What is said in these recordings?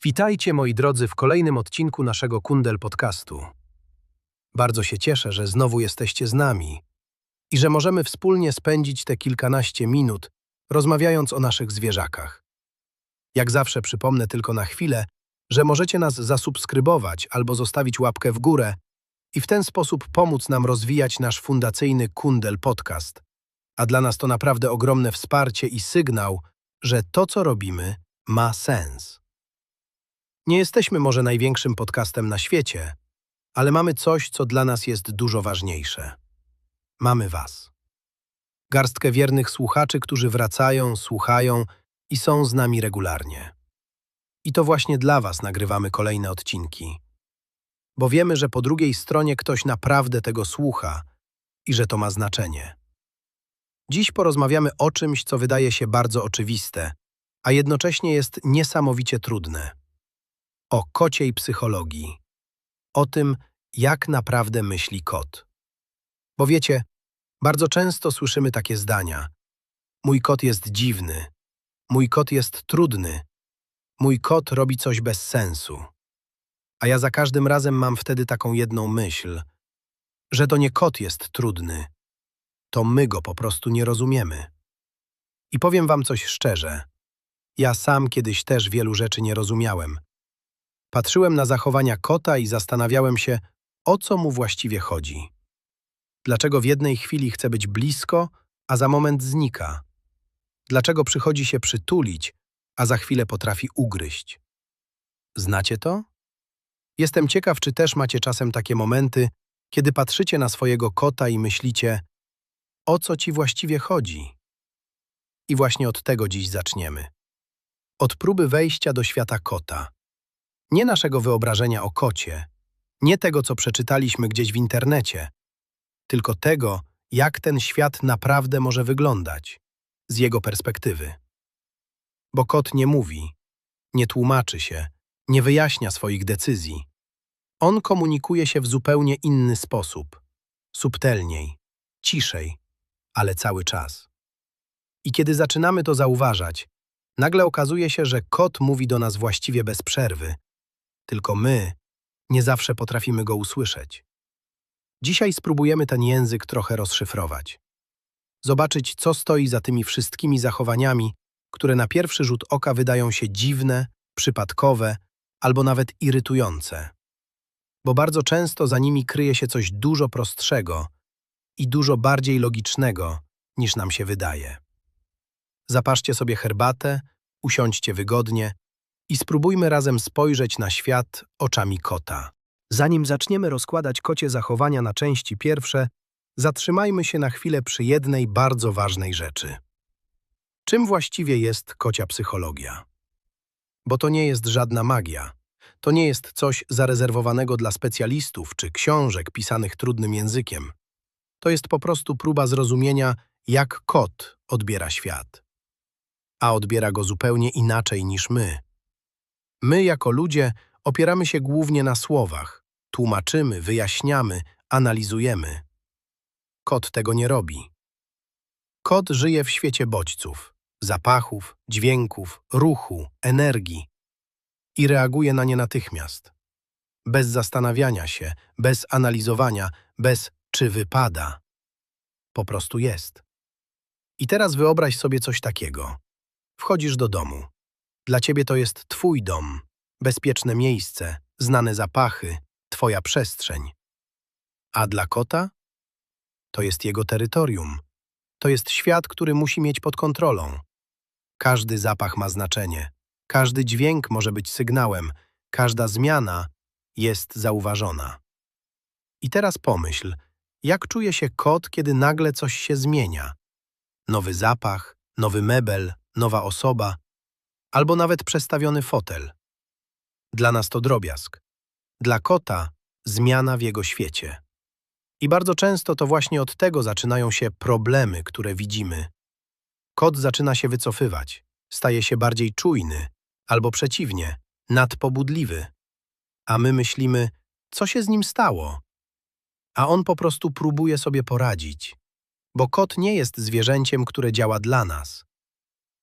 Witajcie, moi drodzy, w kolejnym odcinku naszego Kundel Podcastu. Bardzo się cieszę, że znowu jesteście z nami i że możemy wspólnie spędzić te kilkanaście minut, rozmawiając o naszych zwierzakach. Jak zawsze przypomnę tylko na chwilę, że możecie nas zasubskrybować albo zostawić łapkę w górę i w ten sposób pomóc nam rozwijać nasz fundacyjny Kundel Podcast. A dla nas to naprawdę ogromne wsparcie i sygnał, że to, co robimy, ma sens. Nie jesteśmy może największym podcastem na świecie, ale mamy coś, co dla nas jest dużo ważniejsze. Mamy Was. Garstkę wiernych słuchaczy, którzy wracają, słuchają i są z nami regularnie. I to właśnie dla Was nagrywamy kolejne odcinki. Bo wiemy, że po drugiej stronie ktoś naprawdę tego słucha i że to ma znaczenie. Dziś porozmawiamy o czymś, co wydaje się bardzo oczywiste, a jednocześnie jest niesamowicie trudne. O kociej psychologii. O tym, jak naprawdę myśli kot. Bo wiecie, bardzo często słyszymy takie zdania. Mój kot jest dziwny. Mój kot jest trudny. Mój kot robi coś bez sensu. A ja za każdym razem mam wtedy taką jedną myśl, że to nie kot jest trudny. To my go po prostu nie rozumiemy. I powiem wam coś szczerze. Ja sam kiedyś też wielu rzeczy nie rozumiałem. Patrzyłem na zachowania kota i zastanawiałem się, o co mu właściwie chodzi. Dlaczego w jednej chwili chce być blisko, a za moment znika? Dlaczego przychodzi się przytulić, a za chwilę potrafi ugryźć? Znacie to? Jestem ciekaw, czy też macie czasem takie momenty, kiedy patrzycie na swojego kota i myślicie, o co ci właściwie chodzi? I właśnie od tego dziś zaczniemy. Od próby wejścia do świata kota. Nie naszego wyobrażenia o kocie, nie tego, co przeczytaliśmy gdzieś w internecie, tylko tego, jak ten świat naprawdę może wyglądać, z jego perspektywy. Bo kot nie mówi, nie tłumaczy się, nie wyjaśnia swoich decyzji. On komunikuje się w zupełnie inny sposób, subtelniej, ciszej, ale cały czas. I kiedy zaczynamy to zauważać, nagle okazuje się, że kot mówi do nas właściwie bez przerwy, tylko my nie zawsze potrafimy go usłyszeć. Dzisiaj spróbujemy ten język trochę rozszyfrować. Zobaczyć, co stoi za tymi wszystkimi zachowaniami, które na pierwszy rzut oka wydają się dziwne, przypadkowe albo nawet irytujące. Bo bardzo często za nimi kryje się coś dużo prostszego i dużo bardziej logicznego, niż nam się wydaje. Zapaszcie sobie herbatę, usiądźcie wygodnie i spróbujmy razem spojrzeć na świat oczami kota. Zanim zaczniemy rozkładać kocie zachowania na części pierwsze, zatrzymajmy się na chwilę przy jednej bardzo ważnej rzeczy. Czym właściwie jest kocia psychologia? Bo to nie jest żadna magia. To nie jest coś zarezerwowanego dla specjalistów czy książek pisanych trudnym językiem. To jest po prostu próba zrozumienia, jak kot odbiera świat. A odbiera go zupełnie inaczej niż my. My, jako ludzie, opieramy się głównie na słowach. Tłumaczymy, wyjaśniamy, analizujemy. Kot tego nie robi. Kot żyje w świecie bodźców, zapachów, dźwięków, ruchu, energii i reaguje na nie natychmiast. Bez zastanawiania się, bez analizowania, bez czy wypada. Po prostu jest. I teraz wyobraź sobie coś takiego. Wchodzisz do domu. Dla ciebie to jest twój dom, bezpieczne miejsce, znane zapachy, twoja przestrzeń. A dla kota? To jest jego terytorium. To jest świat, który musi mieć pod kontrolą. Każdy zapach ma znaczenie. Każdy dźwięk może być sygnałem. Każda zmiana jest zauważona. I teraz pomyśl, jak czuje się kot, kiedy nagle coś się zmienia? Nowy zapach, nowy mebel, nowa osoba, albo nawet przestawiony fotel. Dla nas to drobiazg. Dla kota zmiana w jego świecie. I bardzo często to właśnie od tego zaczynają się problemy, które widzimy. Kot zaczyna się wycofywać, staje się bardziej czujny, albo przeciwnie, nadpobudliwy. A my myślimy, co się z nim stało? a on po prostu próbuje sobie poradzić. Bo kot nie jest zwierzęciem, które działa dla nas.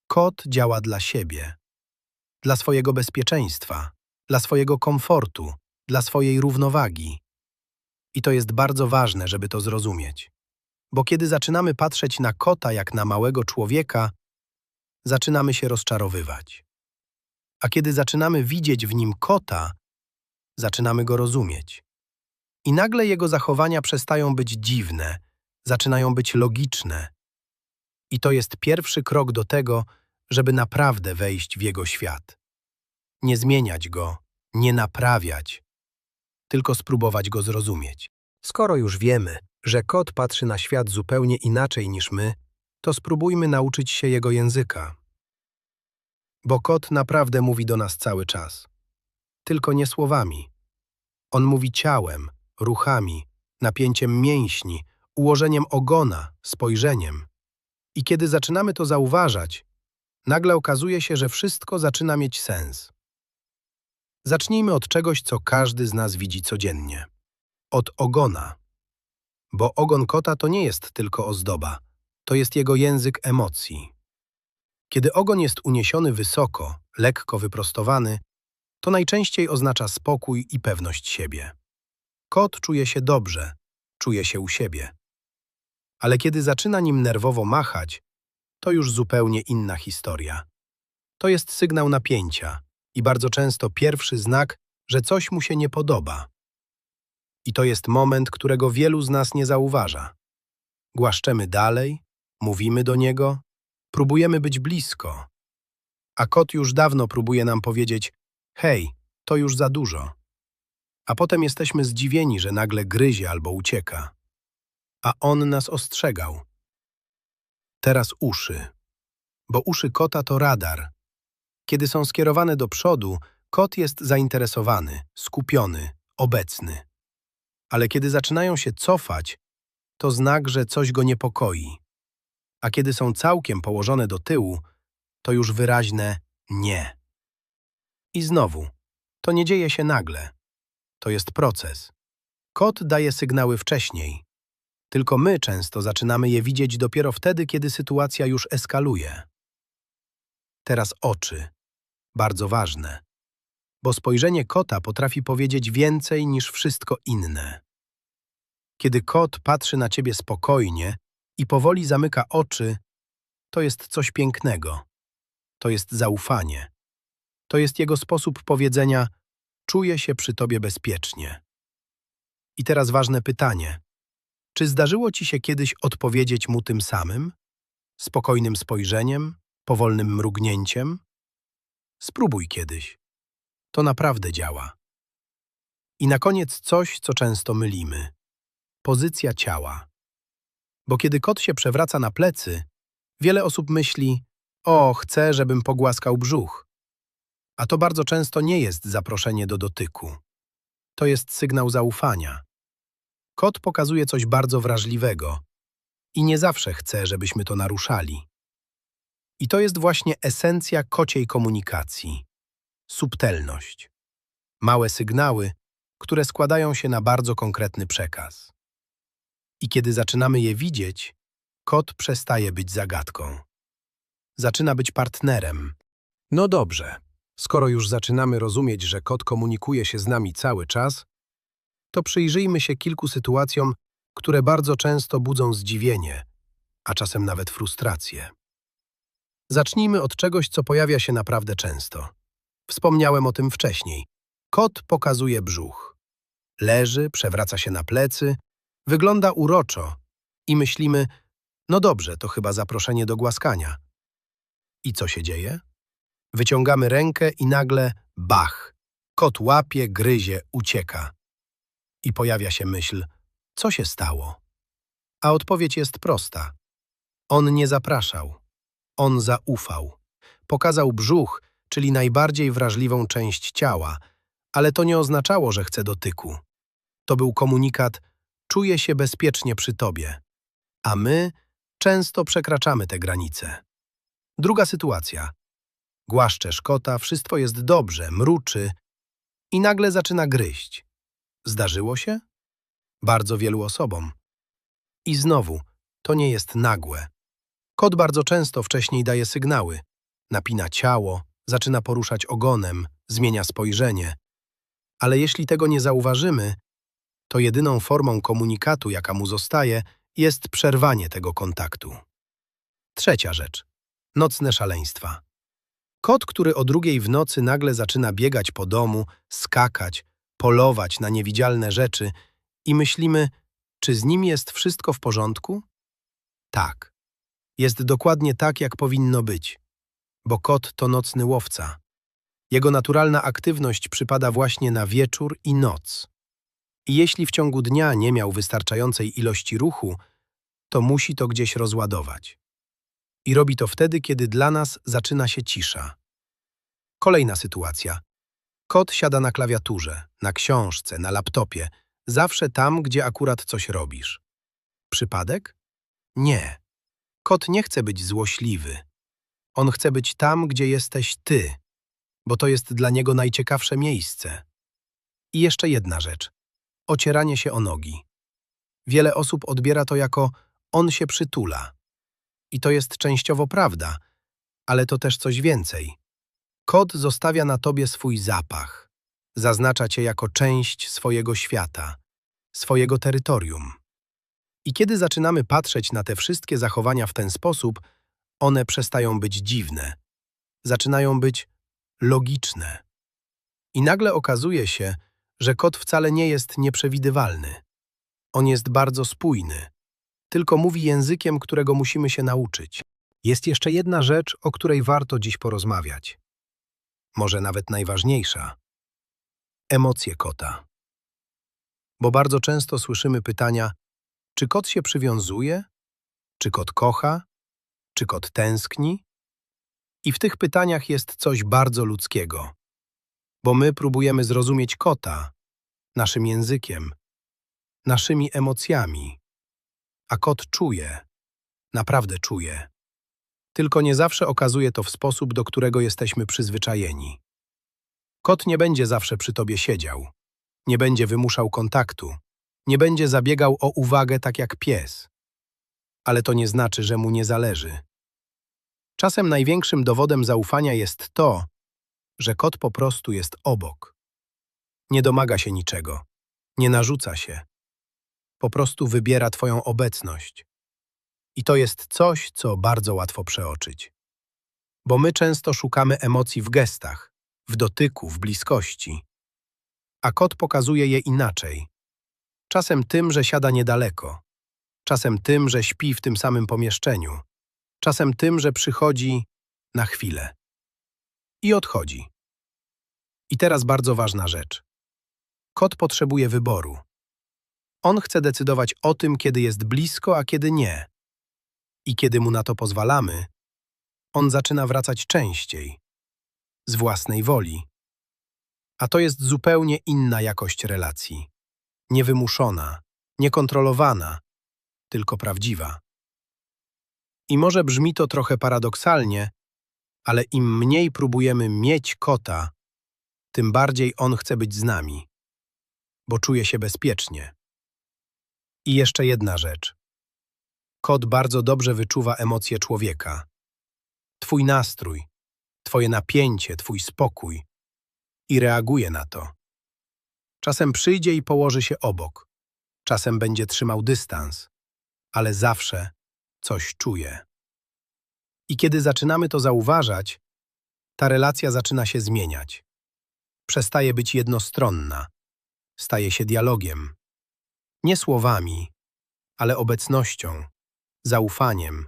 Kot działa dla siebie, dla swojego bezpieczeństwa, dla swojego komfortu, dla swojej równowagi. I to jest bardzo ważne, żeby to zrozumieć. Bo kiedy zaczynamy patrzeć na kota jak na małego człowieka, zaczynamy się rozczarowywać. A kiedy zaczynamy widzieć w nim kota, zaczynamy go rozumieć. I nagle jego zachowania przestają być dziwne, zaczynają być logiczne. I to jest pierwszy krok do tego, żeby naprawdę wejść w jego świat. Nie zmieniać go, nie naprawiać, tylko spróbować go zrozumieć. Skoro już wiemy, że kot patrzy na świat zupełnie inaczej niż my, to spróbujmy nauczyć się jego języka. Bo kot naprawdę mówi do nas cały czas. Tylko nie słowami. On mówi ciałem, ruchami, napięciem mięśni, ułożeniem ogona, spojrzeniem. I kiedy zaczynamy to zauważać, nagle okazuje się, że wszystko zaczyna mieć sens. Zacznijmy od czegoś, co każdy z nas widzi codziennie. Od ogona. Bo ogon kota to nie jest tylko ozdoba, to jest jego język emocji. Kiedy ogon jest uniesiony wysoko, lekko wyprostowany, to najczęściej oznacza spokój i pewność siebie. Kot czuje się dobrze, czuje się u siebie. Ale kiedy zaczyna nim nerwowo machać, to już zupełnie inna historia. To jest sygnał napięcia i bardzo często pierwszy znak, że coś mu się nie podoba. I to jest moment, którego wielu z nas nie zauważa. Głaszczemy dalej, mówimy do niego, próbujemy być blisko. A kot już dawno próbuje nam powiedzieć: hej, to już za dużo. A potem jesteśmy zdziwieni, że nagle gryzie albo ucieka. A on nas ostrzegał. Teraz uszy. Bo uszy kota to radar. Kiedy są skierowane do przodu, kot jest zainteresowany, skupiony, obecny. Ale kiedy zaczynają się cofać, to znak, że coś go niepokoi. A kiedy są całkiem położone do tyłu, to już wyraźne nie. I znowu, to nie dzieje się nagle. To jest proces. Kot daje sygnały wcześniej. Tylko my często zaczynamy je widzieć dopiero wtedy, kiedy sytuacja już eskaluje. Teraz oczy. Bardzo ważne. Bo spojrzenie kota potrafi powiedzieć więcej niż wszystko inne. Kiedy kot patrzy na ciebie spokojnie i powoli zamyka oczy, to jest coś pięknego. To jest zaufanie. To jest jego sposób powiedzenia: czuję się przy tobie bezpiecznie. I teraz ważne pytanie. Czy zdarzyło ci się kiedyś odpowiedzieć mu tym samym? Spokojnym spojrzeniem? Powolnym mrugnięciem? Spróbuj kiedyś. To naprawdę działa. I na koniec coś, co często mylimy. Pozycja ciała. Bo kiedy kot się przewraca na plecy, wiele osób myśli: o, chcę, żebym pogłaskał brzuch. A to bardzo często nie jest zaproszenie do dotyku. To jest sygnał zaufania. Kot pokazuje coś bardzo wrażliwego i nie zawsze chce, żebyśmy to naruszali. I to jest właśnie esencja kociej komunikacji. Subtelność. Małe sygnały, które składają się na bardzo konkretny przekaz. I kiedy zaczynamy je widzieć, kot przestaje być zagadką. Zaczyna być partnerem. No dobrze, skoro już zaczynamy rozumieć, że kot komunikuje się z nami cały czas, to przyjrzyjmy się kilku sytuacjom, które bardzo często budzą zdziwienie, a czasem nawet frustrację. Zacznijmy od czegoś, co pojawia się naprawdę często. Wspomniałem o tym wcześniej. Kot pokazuje brzuch. Leży, przewraca się na plecy, wygląda uroczo i myślimy: no dobrze, to chyba zaproszenie do głaskania. I co się dzieje? Wyciągamy rękę i nagle bach! Kot łapie, gryzie, ucieka. I pojawia się myśl: co się stało? A odpowiedź jest prosta. On nie zapraszał. On zaufał. Pokazał brzuch, czyli najbardziej wrażliwą część ciała, ale to nie oznaczało, że chce dotyku. To był komunikat: czuję się bezpiecznie przy tobie. A my często przekraczamy te granice. Druga sytuacja. Głaszczesz kota, wszystko jest dobrze, mruczy i nagle zaczyna gryźć. Zdarzyło się? bardzo wielu osobom. I znowu, to nie jest nagłe. Kot bardzo często wcześniej daje sygnały. Napina ciało, zaczyna poruszać ogonem, zmienia spojrzenie. Ale jeśli tego nie zauważymy, to jedyną formą komunikatu, jaka mu zostaje, jest przerwanie tego kontaktu. Trzecia rzecz. Nocne szaleństwa. Kot, który o 2:00 w nocy nagle zaczyna biegać po domu, skakać, polować na niewidzialne rzeczy i myślimy, czy z nim jest wszystko w porządku? Tak. Jest dokładnie tak, jak powinno być. Bo kot to nocny łowca. Jego naturalna aktywność przypada właśnie na wieczór i noc. I jeśli w ciągu dnia nie miał wystarczającej ilości ruchu, to musi to gdzieś rozładować. I robi to wtedy, kiedy dla nas zaczyna się cisza. Kolejna sytuacja. Kot siada na klawiaturze, na książce, na laptopie, zawsze tam, gdzie akurat coś robisz. Przypadek? Nie. Kot nie chce być złośliwy. On chce być tam, gdzie jesteś ty, bo to jest dla niego najciekawsze miejsce. I jeszcze jedna rzecz. Ocieranie się o nogi. Wiele osób odbiera to jako on się przytula. I to jest częściowo prawda, ale to też coś więcej. Kot zostawia na tobie swój zapach. Zaznacza cię jako część swojego świata, swojego terytorium. I kiedy zaczynamy patrzeć na te wszystkie zachowania w ten sposób, one przestają być dziwne. Zaczynają być logiczne. I nagle okazuje się, że kot wcale nie jest nieprzewidywalny. On jest bardzo spójny. Tylko mówi językiem, którego musimy się nauczyć. Jest jeszcze jedna rzecz, o której warto dziś porozmawiać. Może nawet najważniejsza. Emocje kota. Bo bardzo często słyszymy pytania, czy kot się przywiązuje? Czy kot kocha? Czy kot tęskni? I w tych pytaniach jest coś bardzo ludzkiego. Bo my próbujemy zrozumieć kota naszym językiem, naszymi emocjami. A kot czuje, naprawdę czuje. Tylko nie zawsze okazuje to w sposób, do którego jesteśmy przyzwyczajeni. Kot nie będzie zawsze przy tobie siedział, nie będzie wymuszał kontaktu, nie będzie zabiegał o uwagę tak jak pies. Ale to nie znaczy, że mu nie zależy. Czasem największym dowodem zaufania jest to, że kot po prostu jest obok. Nie domaga się niczego, nie narzuca się. Po prostu wybiera twoją obecność. I to jest coś, co bardzo łatwo przeoczyć. Bo my często szukamy emocji w gestach, w dotyku, w bliskości. A kot pokazuje je inaczej. Czasem tym, że siada niedaleko. Czasem tym, że śpi w tym samym pomieszczeniu. Czasem tym, że przychodzi na chwilę. I odchodzi. I teraz bardzo ważna rzecz. Kot potrzebuje wyboru. On chce decydować o tym, kiedy jest blisko, a kiedy nie. I kiedy mu na to pozwalamy, on zaczyna wracać częściej, z własnej woli. A to jest zupełnie inna jakość relacji. Niewymuszona, niekontrolowana, tylko prawdziwa. I może brzmi to trochę paradoksalnie, ale im mniej próbujemy mieć kota, tym bardziej on chce być z nami, bo czuje się bezpiecznie. I jeszcze jedna rzecz. Kot bardzo dobrze wyczuwa emocje człowieka. Twój nastrój, twoje napięcie, twój spokój i reaguje na to. Czasem przyjdzie i położy się obok, czasem będzie trzymał dystans, ale zawsze coś czuje. I kiedy zaczynamy to zauważać, ta relacja zaczyna się zmieniać. Przestaje być jednostronna, staje się dialogiem. Nie słowami, ale obecnością, zaufaniem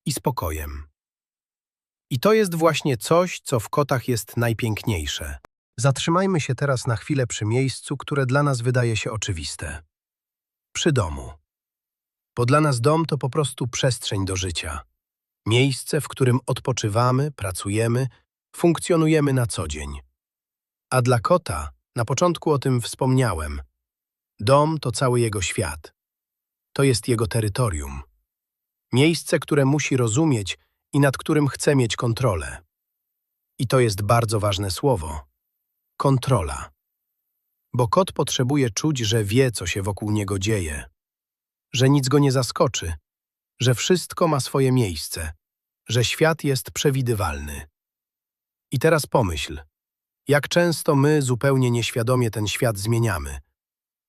i spokojem. I to jest właśnie coś, co w kotach jest najpiękniejsze. Zatrzymajmy się teraz na chwilę przy miejscu, które dla nas wydaje się oczywiste. Przy domu. Bo dla nas dom to po prostu przestrzeń do życia. Miejsce, w którym odpoczywamy, pracujemy, funkcjonujemy na co dzień. A dla kota, na początku o tym wspomniałem, dom to cały jego świat. To jest jego terytorium. Miejsce, które musi rozumieć i nad którym chce mieć kontrolę. I to jest bardzo ważne słowo. Kontrola. Bo kot potrzebuje czuć, że wie, co się wokół niego dzieje, że nic go nie zaskoczy, że wszystko ma swoje miejsce, że świat jest przewidywalny. I teraz pomyśl, jak często my zupełnie nieświadomie ten świat zmieniamy.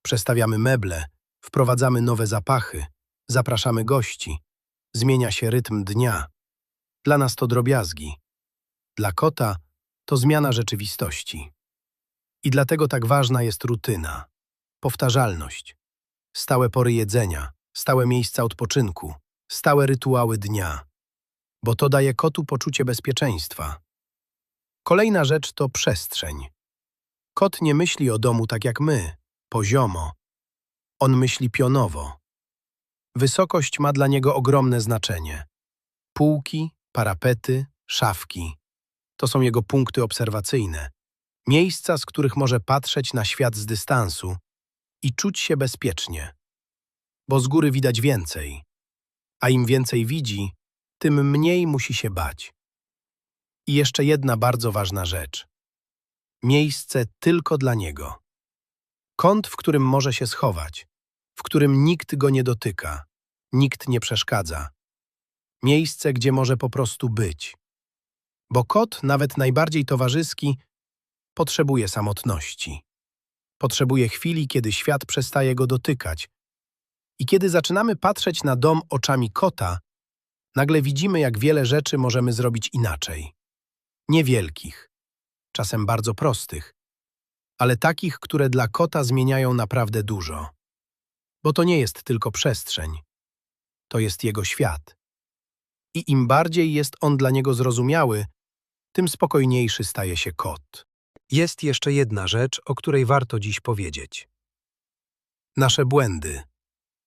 Przestawiamy meble, wprowadzamy nowe zapachy, zapraszamy gości. Zmienia się rytm dnia. Dla nas to drobiazgi. Dla kota to zmiana rzeczywistości. I dlatego tak ważna jest rutyna, powtarzalność, stałe pory jedzenia, stałe miejsca odpoczynku, stałe rytuały dnia, bo to daje kotu poczucie bezpieczeństwa. Kolejna rzecz to przestrzeń. Kot nie myśli o domu tak jak my, poziomo. On myśli pionowo. Wysokość ma dla niego ogromne znaczenie. Półki, parapety, szafki. To są jego punkty obserwacyjne. Miejsca, z których może patrzeć na świat z dystansu i czuć się bezpiecznie. Bo z góry widać więcej. A im więcej widzi, tym mniej musi się bać. I jeszcze jedna bardzo ważna rzecz. Miejsce tylko dla niego. Kąt, w którym może się schować, w którym nikt go nie dotyka, nikt nie przeszkadza. Miejsce, gdzie może po prostu być. Bo kot, nawet najbardziej towarzyski, potrzebuje samotności. Potrzebuje chwili, kiedy świat przestaje go dotykać. I kiedy zaczynamy patrzeć na dom oczami kota, nagle widzimy, jak wiele rzeczy możemy zrobić inaczej. Niewielkich, czasem bardzo prostych, ale takich, które dla kota zmieniają naprawdę dużo. Bo to nie jest tylko przestrzeń. To jest jego świat. I im bardziej jest on dla niego zrozumiały, tym spokojniejszy staje się kot. Jest jeszcze jedna rzecz, o której warto dziś powiedzieć. Nasze błędy.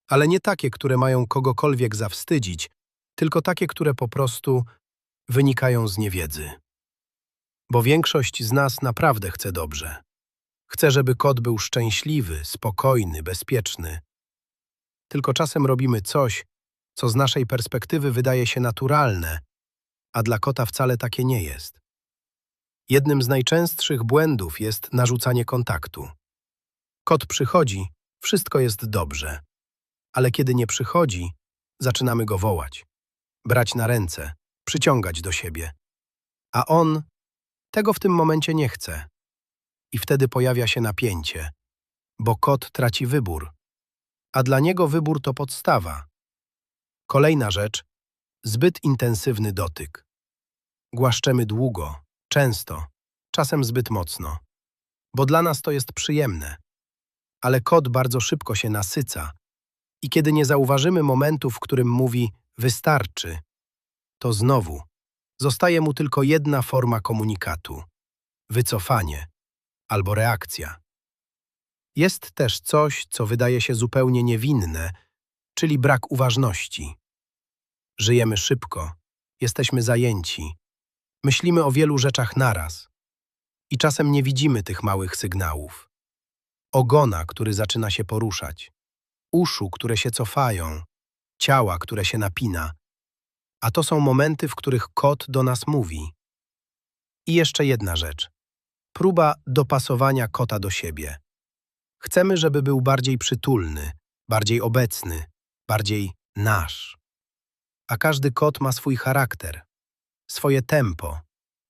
Ale nie takie, które mają kogokolwiek zawstydzić, tylko takie, które po prostu wynikają z niewiedzy. Bo większość z nas naprawdę chce dobrze. Chce, żeby kot był szczęśliwy, spokojny, bezpieczny. Tylko czasem robimy coś, co z naszej perspektywy wydaje się naturalne, a dla kota wcale takie nie jest. Jednym z najczęstszych błędów jest narzucanie kontaktu. Kot przychodzi, wszystko jest dobrze. Ale kiedy nie przychodzi, zaczynamy go wołać, brać na ręce, przyciągać do siebie. A on tego w tym momencie nie chce. I wtedy pojawia się napięcie, bo kot traci wybór. A dla niego wybór to podstawa. Kolejna rzecz, zbyt intensywny dotyk. Głaszczemy długo, często, czasem zbyt mocno. Bo dla nas to jest przyjemne. Ale kot bardzo szybko się nasyca. I kiedy nie zauważymy momentu, w którym mówi wystarczy, to znowu zostaje mu tylko jedna forma komunikatu – wycofanie albo reakcja. Jest też coś, co wydaje się zupełnie niewinne, czyli brak uważności. Żyjemy szybko, jesteśmy zajęci, myślimy o wielu rzeczach naraz i czasem nie widzimy tych małych sygnałów. Ogona, który zaczyna się poruszać, uszu, które się cofają, ciała, które się napina. A to są momenty, w których kot do nas mówi. I jeszcze jedna rzecz. Próba dopasowania kota do siebie. Chcemy, żeby był bardziej przytulny, bardziej obecny, bardziej nasz. A każdy kot ma swój charakter, swoje tempo,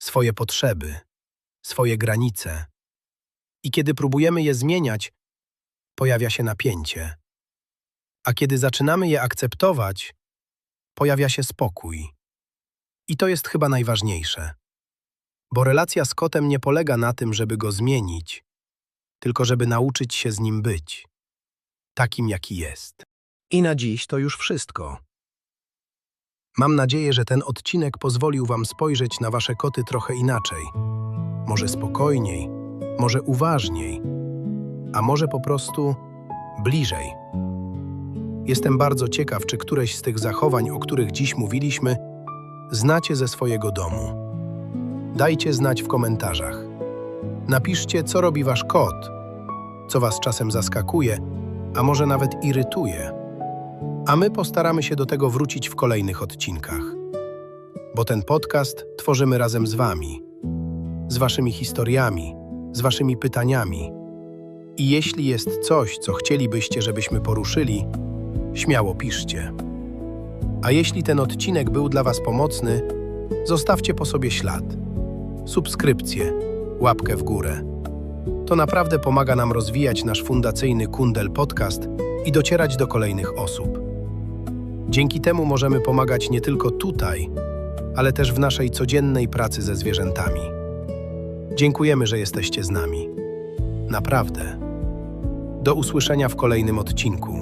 swoje potrzeby, swoje granice. I kiedy próbujemy je zmieniać, pojawia się napięcie. A kiedy zaczynamy je akceptować, pojawia się spokój. I to jest chyba najważniejsze. Bo relacja z kotem nie polega na tym, żeby go zmienić, tylko żeby nauczyć się z nim być. Takim, jaki jest. I na dziś to już wszystko. Mam nadzieję, że ten odcinek pozwolił Wam spojrzeć na Wasze koty trochę inaczej. Może spokojniej, może uważniej, a może po prostu bliżej. Jestem bardzo ciekaw, czy któreś z tych zachowań, o których dziś mówiliśmy, znacie ze swojego domu. Dajcie znać w komentarzach. Napiszcie, co robi Wasz kot, co Was czasem zaskakuje, a może nawet irytuje. A my postaramy się do tego wrócić w kolejnych odcinkach. Bo ten podcast tworzymy razem z Wami, z Waszymi historiami, z Waszymi pytaniami. I jeśli jest coś, co chcielibyście, żebyśmy poruszyli, śmiało piszcie. A jeśli ten odcinek był dla Was pomocny, zostawcie po sobie ślad, subskrypcję, łapkę w górę. To naprawdę pomaga nam rozwijać nasz fundacyjny Kundel Podcast i docierać do kolejnych osób. Dzięki temu możemy pomagać nie tylko tutaj, ale też w naszej codziennej pracy ze zwierzętami. Dziękujemy, że jesteście z nami. Naprawdę. Do usłyszenia w kolejnym odcinku.